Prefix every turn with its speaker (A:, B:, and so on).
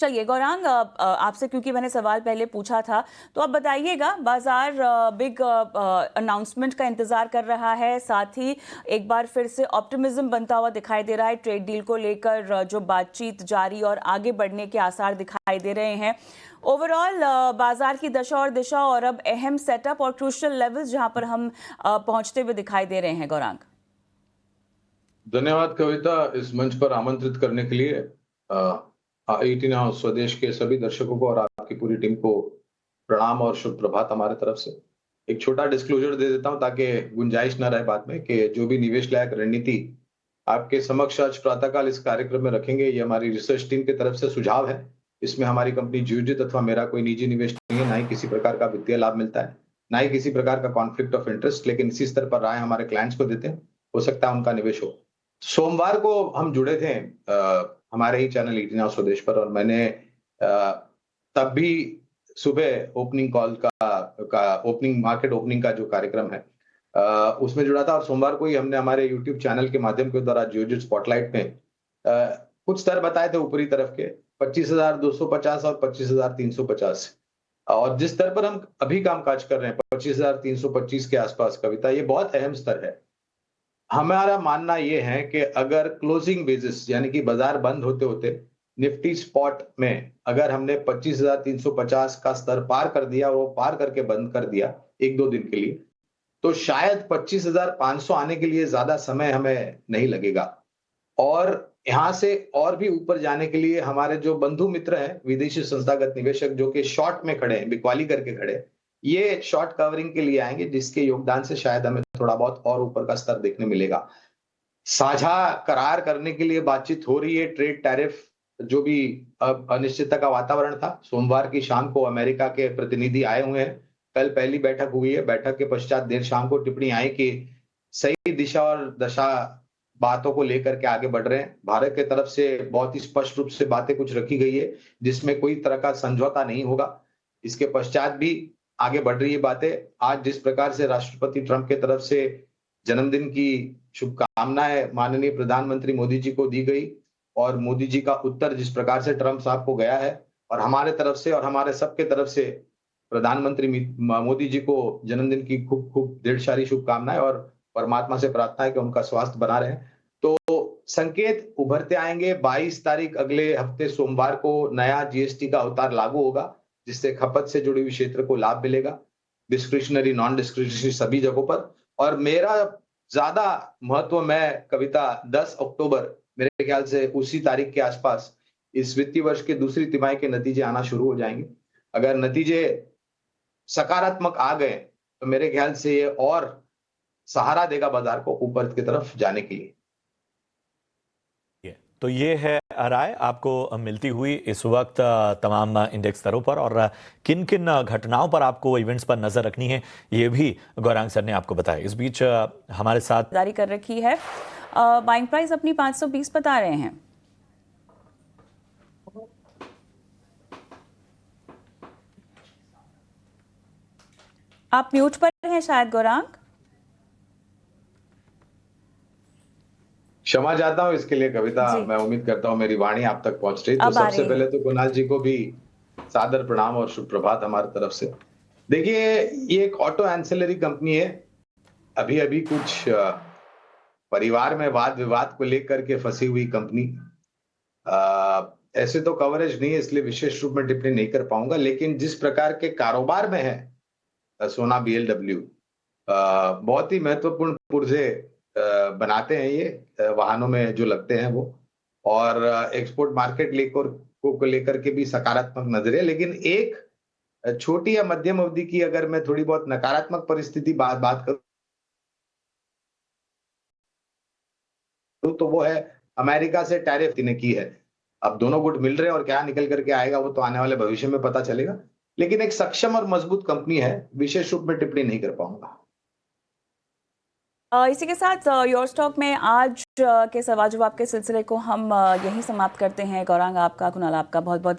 A: चलिए गौरांग, आपसे क्योंकि मैंने सवाल पहले पूछा था, तो अब बताइएगा, बाजार बिग अनाउंसमेंट का इंतजार कर रहा है, साथ ही एक बार फिर से ऑप्टिमिज्म बनता हुआ दिखाई दे रहा है। ट्रेड डील को लेकर जो बातचीत जारी और आगे बढ़ने के आसार दिखाई दे रहे हैं। ओवरऑल बाजार की दशा और दिशा और अब अहम सेटअप और क्रूशियल लेवल्स जहां पर हम पहुंचते हुए दिखाई दे रहे हैं। गौरांग,
B: धन्यवाद कविता, इस मंच पर आमंत्रित करने के लिए। 18 हाउस स्वदेश के सभी दर्शकों को और आपकी पूरी टीम को प्रणाम और शुभ प्रभात हमारे तरफ से। एक छोटा डिस्क्लोजर दे देता हूं ताकि गुंजाइश न रहे बात में कि जो भी निवेश लायक रणनीति आपके समक्ष आज प्रातःकाल इस कार्यक्रम में रखेंगे, ये हमारी रिसर्च टीम की तरफ से सुझाव है। इसमें हमारी कंपनी ज्योजित अथवा मेरा कोई निजी निवेश नहीं है, ना ही किसी प्रकार का वित्तीय लाभ मिलता है, ना ही किसी प्रकार का कॉन्फ्लिक्ट ऑफ इंटरेस्ट, लेकिन इसी स्तर पर राय हमारे क्लाइंट्स को देते हैं। हो सकता है उनका निवेश हो। सोमवार को हम जुड़े थे हमारे ही चैनल 18 हाउस स्वदेश पर, और मैंने तब भी सुबह ओपनिंग कॉल का ओपनिंग मार्केट ओपनिंग का जो कार्यक्रम है उसमें जुड़ा था, और सोमवार को ही हमने हमारे यूट्यूब चैनल के माध्यम के द्वारा जियोजित स्पॉटलाइट में कुछ स्तर बताए थे ऊपरी तरफ के 25,250 और 25,350, और जिस स्तर पर हम अभी कामकाज कर रहे हैं 25,325 के आसपास कविता, ये बहुत अहम स्तर है। हमारा मानना ये है कि अगर क्लोजिंग बेसिस यानी कि बाजार बंद होते होते निफ्टी स्पॉट में अगर हमने 25,350 का स्तर पार कर दिया और वो पार करके बंद कर दिया एक दो दिन के लिए, तो शायद 25,500 आने के लिए ज्यादा समय हमें नहीं लगेगा। और यहां से और भी ऊपर जाने के लिए हमारे जो बंधु मित्र हैं विदेशी संस्थागत निवेशक जो कि शॉर्ट में खड़े हैं, बिकवाली करके खड़े हैं, ये शॉर्ट कवरिंग के लिए आएंगे, जिसके योगदान से शायद हमें थोड़ा बहुत और ऊपर का स्तर देखने मिलेगा। साझा करार करने के लिए बातचीत हो रही है। ट्रेड टैरिफ जो भी अनिश्चितता का वातावरण था, सोमवार की शाम को अमेरिका के प्रतिनिधि आए हुए हैं। कल पहली बैठक हुई है। बैठक के पश्चात देर शाम को टिप्पणी आई कि सही दिशा और दशा बातों को लेकर के आगे बढ़ रहे हैं। भारत की तरफ से बहुत ही स्पष्ट रूप से बातें कुछ रखी गई है जिसमें कोई तरह का समझौता नहीं होगा। इसके पश्चात भी आगे बढ़ रही है बातें। आज जिस प्रकार से राष्ट्रपति ट्रंप की तरफ से जन्मदिन की शुभकामनाएं माननीय प्रधानमंत्री मोदी जी को दी गई, और मोदी जी का उत्तर जिस प्रकार से ट्रंप साहब को गया है, और हमारे तरफ से और हमारे सबके तरफ से प्रधानमंत्री मोदी जी को जन्मदिन की खूब खूब ढेर सारी शुभकामनाएं, और परमात्मा से प्रार्थना है कि उनका स्वास्थ्य बना रहे। तो संकेत उभरते आएंगे। 22 तारीख अगले हफ्ते सोमवार को नया जीएसटी का अवतार लागू होगा, जिससे खपत से जुड़ी हुई क्षेत्र को लाभ मिलेगा, डिस्क्रिशनरी नॉन डिस्क्रिशनरी सभी जगहों पर। और मेरा ज्यादा महत्व, मैं कविता 10 अक्टूबर मेरे ख्याल से उसी तारीख के आसपास इस वित्तीय वर्ष के दूसरी तिमाही के नतीजे आना शुरू हो जाएंगे। अगर नतीजे सकारात्मक आ गए तो मेरे ख्याल से ये और सहारा देगा बाजार को ऊपर की तरफ जाने के लिए।
C: तो ये है राय आपको मिलती हुई इस वक्त तमाम इंडेक्स स्तरों पर, और किन किन घटनाओं पर आपको इवेंट्स पर नजर रखनी है ये भी गौरांग सर ने आपको बताया। इस बीच हमारे साथ
A: जारी कर रखी है। बाइंग प्राइस अपनी 520 बता रहे हैं। आप म्यूट पर हैं शायद गौरांग।
B: क्षमा चाहता हूं इसके लिए कविता। मैं उम्मीद करता हूं मेरी वाणी आप तक पहुंच रही। तो सबसे पहले तो कुणाल जी को भी सादर प्रणाम और शुभ प्रभात हमारी तरफ से। देखिए, ये एक ऑटो एंसिलरी कंपनी है। अभी अभी कुछ परिवार में वाद विवाद को लेकर के फंसी हुई कंपनी। ऐसे तो कवरेज नहीं है, इसलिए विशेष रूप में टिप्पणी नहीं कर पाऊंगा, लेकिन जिस प्रकार के कारोबार में है सोना बीएलडब्ल्यू, बहुत ही महत्वपूर्ण पुर्जे बनाते हैं ये वाहनों में जो लगते हैं वो, और एक्सपोर्ट मार्केट लेकर के भी सकारात्मक नजर है। लेकिन एक छोटी या मध्यम अवधि की अगर मैं थोड़ी बहुत नकारात्मक परिस्थिति बात करूं तो वो है अमेरिका से टैरिफ ने की है। अब दोनों गुट मिल रहे हैं और क्या निकल करके आएगा वो तो आने वाले भविष्य में पता चलेगा। लेकिन एक सक्षम और मजबूत कंपनी है, विशेष रूप में टिप्पणी नहीं कर पाऊंगा।
A: इसी के साथ योर स्टॉक में आज के सवाल जवाब के सिलसिले को हम यहीं समाप्त करते हैं। गौरांग आपका, कुणाल आपका बहुत बहुत